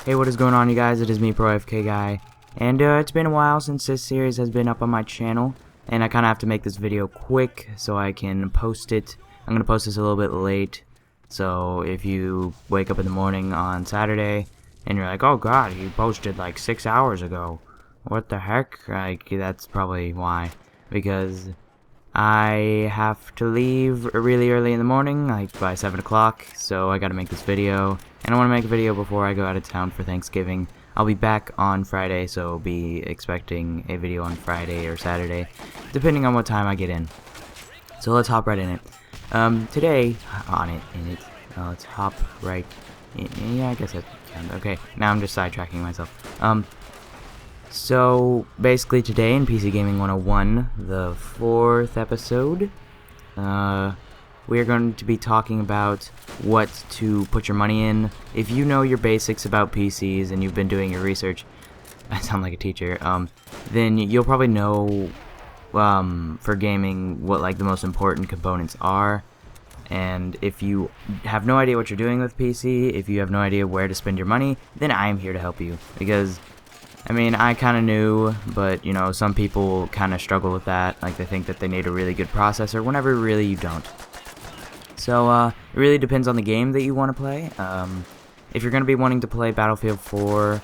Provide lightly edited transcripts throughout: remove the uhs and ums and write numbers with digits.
Hey, what is going on, you guys? It is me, ProAFK Guy, and it's been a while since this series has been up on my channel, and I kind of have to make this video quick so I can post it. I'm going to post this a little bit late, so if you wake up in the morning on Saturday and you're like, oh god, you posted like 6 hours ago, what the heck? Like, that's probably why, because I have to leave really early in the morning, like by 7 o'clock, so I gotta make this video, and I want to make a video before I go out of town for Thanksgiving. I'll be back on Friday, so be expecting a video on Friday or Saturday, depending on what time I get in. So let's hop right in it. Today, let's hop right in. Yeah, I guess that counts. Okay, now I'm just sidetracking myself. So, basically today in PC Gaming 101, the 4th episode, we are going to be talking about what to put your money in. If you know your basics about PCs and you've been doing your research, I sound like a teacher, then you'll probably know, for gaming, what like the most important components are. And if you have no idea what you're doing with PC, if you have no idea where to spend your money, then I am here to help you, because I mean, I kind of knew, but, you know, some people kind of struggle with that. Like, they think that they need a really good processor, whenever really you don't. So, it really depends on the game that you want to play. If you're going to be wanting to play Battlefield 4,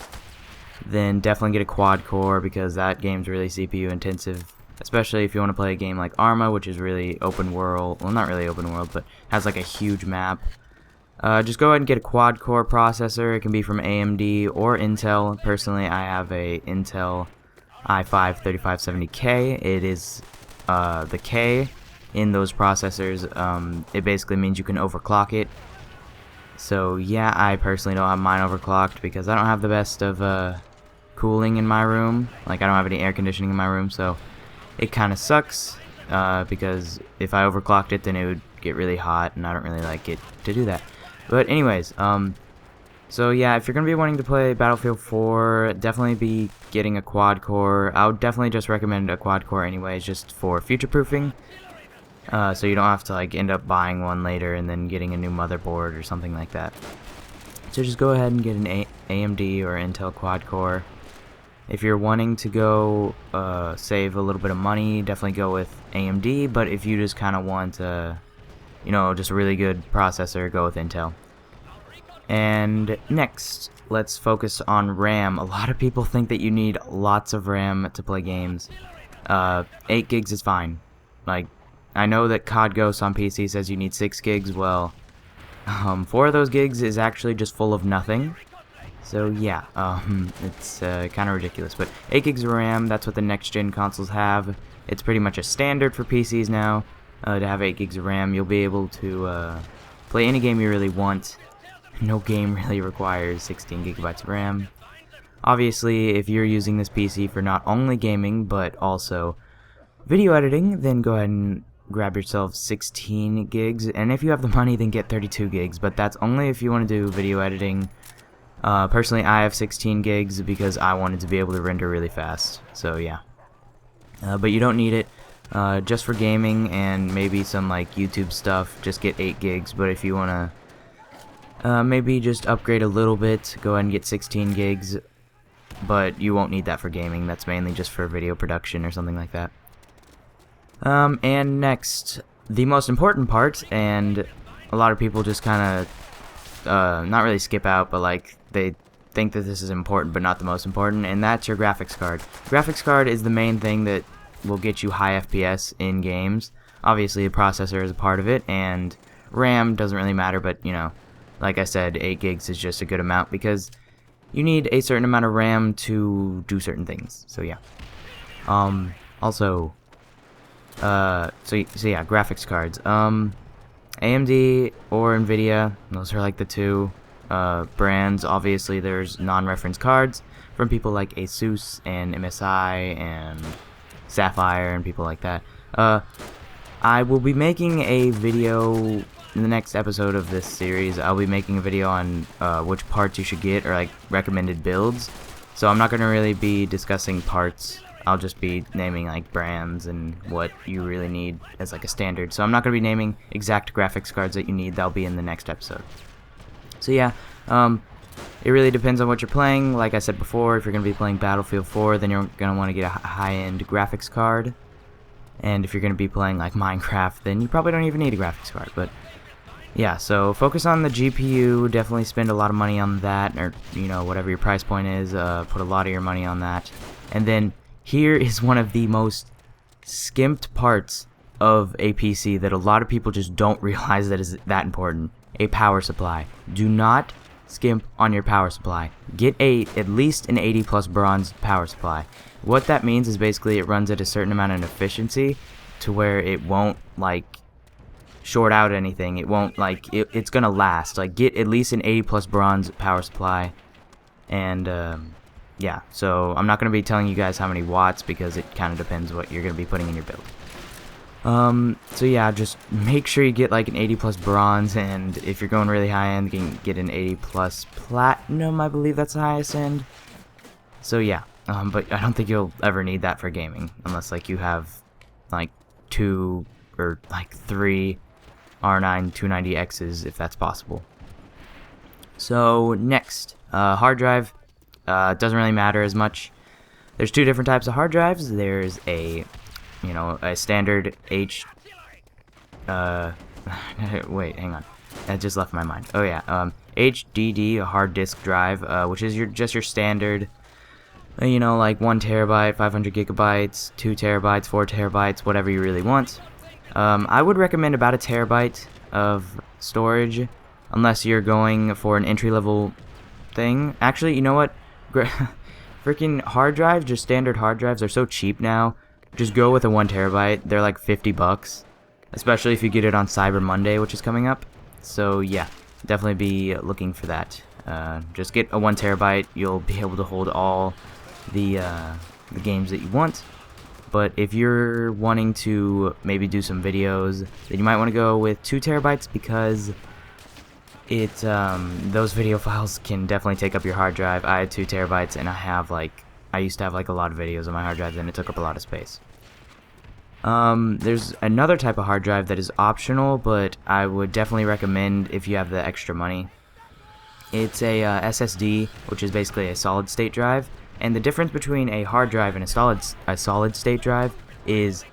then definitely get a quad-core, because that game's really CPU intensive. Especially if you want to play a game like Arma, which is really open world. Well, not really open world, but has, like, a huge map. Just go ahead and get a quad-core processor. It can be from AMD or Intel. Personally, I have a Intel i5-3570K. It is the K in those processors. It basically means you can overclock it. So yeah, I personally don't have mine overclocked because I don't have the best of cooling in my room. Like, I don't have any air conditioning in my room, so it kind of sucks. Because if I overclocked it, then it would get really hot, and I don't really like it to do that. But anyways, so yeah, if you're going to be wanting to play Battlefield 4, definitely be getting a quad core. I would definitely just recommend a quad core anyways, just for future proofing. So you don't have to like end up buying one later and then getting a new motherboard or something like that. So just go ahead and get an AMD or Intel quad core. If you're wanting to go save a little bit of money, definitely go with AMD, but if you just kind of want you know, just a really good processor, go with Intel. And next, let's focus on RAM. A lot of people think that you need lots of RAM to play games. 8 gigs is fine. Like, I know that COD Ghost on PC says you need 6 gigs. Well, 4 of those gigs is actually just full of nothing. So yeah, it's kind of ridiculous. But 8 gigs of RAM, that's what the next-gen consoles have. It's pretty much a standard for PCs now. To have 8 gigs of RAM, you'll be able to play any game you really want. No game really requires 16 gigabytes of RAM. Obviously, if you're using this PC for not only gaming, but also video editing, then go ahead and grab yourself 16 gigs. And if you have the money, then get 32 gigs. But that's only if you want to do video editing. Personally, I have 16 gigs because I wanted to be able to render really fast. So yeah. But you don't need it. Just for gaming and maybe some like YouTube stuff, just get 8 gigs. But if you want to maybe just upgrade a little bit, go ahead and get 16 gigs. But you won't need that for gaming. That's mainly just for video production or something like that. And next, the most important part, and a lot of people just kind of not really skip out, but like they think that this is important but not the most important, and that's your graphics card. Graphics card is the main thing that will get you high FPS in games. Obviously, the processor is a part of it, and RAM doesn't really matter, but, you know, like I said, 8 gigs is just a good amount, because you need a certain amount of RAM to do certain things, so yeah. Also, so yeah, graphics cards. AMD or NVIDIA, those are like the two brands. Obviously, there's non-reference cards from people like Asus and MSI and Sapphire and people like that. I will be making a video in the next episode of this series. I'll be making a video on which parts you should get, or like recommended builds. So I'm not going to really be discussing parts. I'll just be naming like brands and what you really need as like a standard. So I'm not going to be naming exact graphics cards that you need. That'll be in the next episode. So yeah, It really depends on what you're playing. Like I said before, if you're going to be playing Battlefield 4, then you're going to want to get a high-end graphics card. And if you're going to be playing like Minecraft, then you probably don't even need a graphics card. But yeah, so focus on the GPU. Definitely spend a lot of money on that, or you know, whatever your price point is. Put a lot of your money on that. And then here is one of the most skimped parts of a PC that a lot of people just don't realize that is that important. A power supply. Do not skimp on your power supply. Get at least an 80 plus bronze power supply. What that means is basically it runs at a certain amount of efficiency to where it won't like short out anything. It won't like it's gonna last. Like get at least an 80 plus bronze power supply. And yeah, so I'm not gonna be telling you guys how many watts because it kind of depends what you're gonna be putting in your build. So yeah, just make sure you get like an 80 plus bronze, and if you're going really high end, you can get an 80 plus platinum. I believe that's the highest end. So yeah, but I don't think you'll ever need that for gaming unless like you have like 2 or like 3 R9 290Xs, if that's possible. So next, hard drive. Doesn't really matter as much. There's 2 different types of hard drives. There's a a standard wait, hang on. That just left my mind. Oh yeah, HDD, a hard disk drive, which is just your standard, like 1 terabyte, 500 gigabytes, 2 terabytes, 4 terabytes, whatever you really want. I would recommend about 1 terabyte of storage, unless you're going for an entry-level thing. Actually, you know what? Freaking hard drives, just standard hard drives, are so cheap now. Just go with a 1 terabyte. They're like $50, especially if you get it on Cyber Monday, which is coming up. So yeah, definitely be looking for that. Just get a 1 terabyte. You'll be able to hold all the games that you want. But if you're wanting to maybe do some videos, then you might want to go with 2 terabytes because those video files can definitely take up your hard drive. I had 2 terabytes, and I used to have like a lot of videos on my hard drive, and it took up a lot of space. There's another type of hard drive that is optional, but I would definitely recommend if you have the extra money. It's a SSD, which is basically a solid state drive, and the difference between a hard drive and a solid state drive is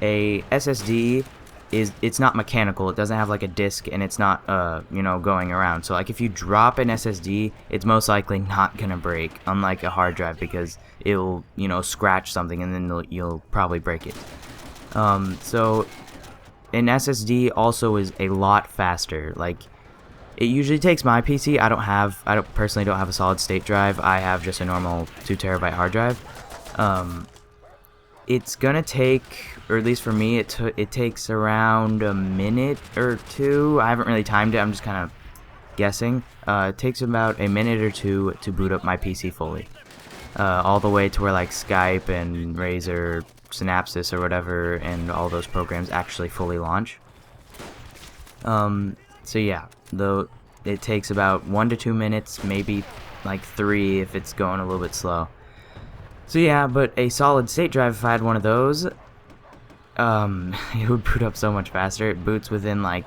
a SSD it's not mechanical. It doesn't have like a disk, and it's not going around. So like if you drop an SSD, it's most likely not gonna break, unlike a hard drive, because it'll scratch something and then you'll probably break it. So an SSD also is a lot faster. Like it usually takes my PC. I personally don't have a solid state drive. I have just a normal 2 terabyte hard drive. It's gonna take, or at least for me, it takes around a minute or 2. I haven't really timed it. I'm just kind of guessing. It takes about a minute or 2 to boot up my PC fully, all the way to where like Skype and Razer, Synapsys or whatever, and all those programs actually fully launch. So yeah, though it takes about 1 to 2 minutes, maybe like 3 if it's going a little bit slow. So yeah, but a solid state drive, if I had one of those, it would boot up so much faster. It boots within like,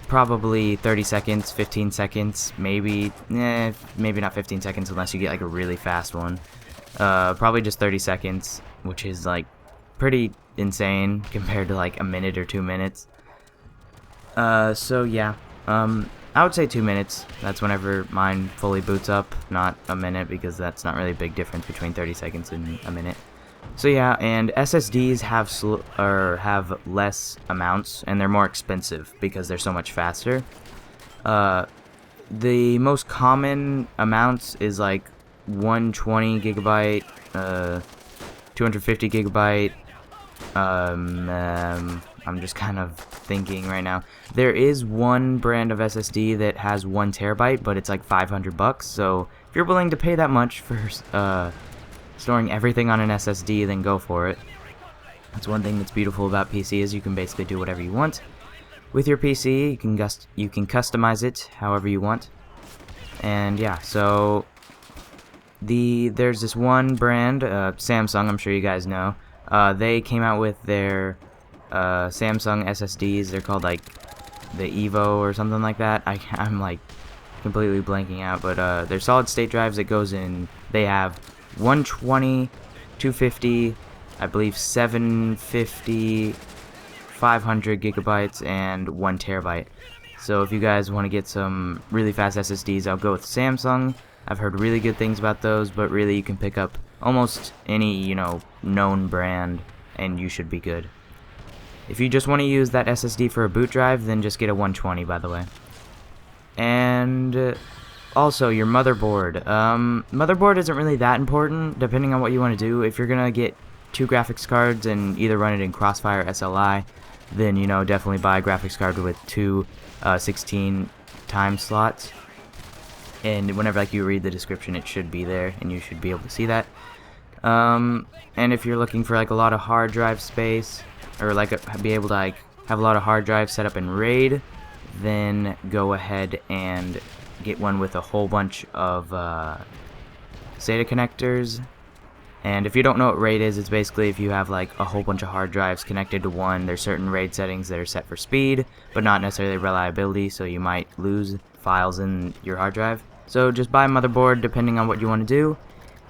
probably 30 seconds, 15 seconds, maybe not 15 seconds unless you get like a really fast one. Probably just 30 seconds, which is like pretty insane compared to like a minute or 2 minutes. So yeah, I would say 2 minutes. That's whenever mine fully boots up, not a minute, because that's not really a big difference between 30 seconds and a minute. So yeah, and SSDs have less amounts, and they're more expensive because they're so much faster. The most common amounts is like 120 gigabyte, 250 gigabyte. I'm just kind of thinking right now. There is one brand of SSD that has 1 terabyte, but it's like $500. So if you're willing to pay that much for storing everything on an SSD, then go for it. That's one thing that's beautiful about PC, is you can basically do whatever you want with your PC. You can customize it however you want. And yeah, so there's this one brand, Samsung, I'm sure you guys know. They came out with their Samsung SSDs. They're called like the Evo or something like that. I'm like completely blanking out, but they're solid state drives that goes in. They have 120, 250, I believe 750, 500 gigabytes, and 1 terabyte. So if you guys want to get some really fast SSDs, I'll go with Samsung. I've heard really good things about those, but really you can pick up almost any, known brand, and you should be good. If you just want to use that SSD for a boot drive, then just get a 120, by the way. And also, your motherboard. Motherboard isn't really that important, depending on what you want to do. If you're going to get 2 graphics cards and either run it in Crossfire SLI, then, definitely buy a graphics card with 2 16 time slots. And whenever you read the description, it should be there, and you should be able to see that. And if you're looking for a lot of hard drive space, or be able to have a lot of hard drives set up in RAID, then go ahead and get one with a whole bunch of SATA connectors. And if you don't know what RAID is, it's basically if you have a whole bunch of hard drives connected to one. There's certain RAID settings that are set for speed, but not necessarily reliability, so you might lose files in your hard drive. So just buy a motherboard depending on what you want to do.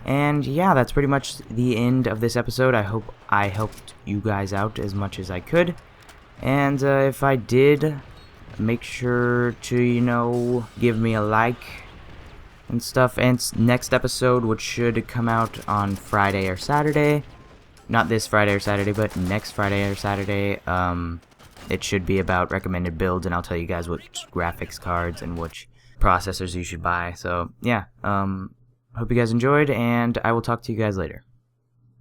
And yeah, that's pretty much the end of this episode. I hope I helped you guys out as much as I could. And if I did, make sure to, give me a like and stuff. And next episode, which should come out on Friday or Saturday, not this Friday or Saturday, but next Friday or Saturday, it should be about recommended builds, and I'll tell you guys which graphics cards and which processors you should buy. So yeah, hope you guys enjoyed, and I will talk to you guys later.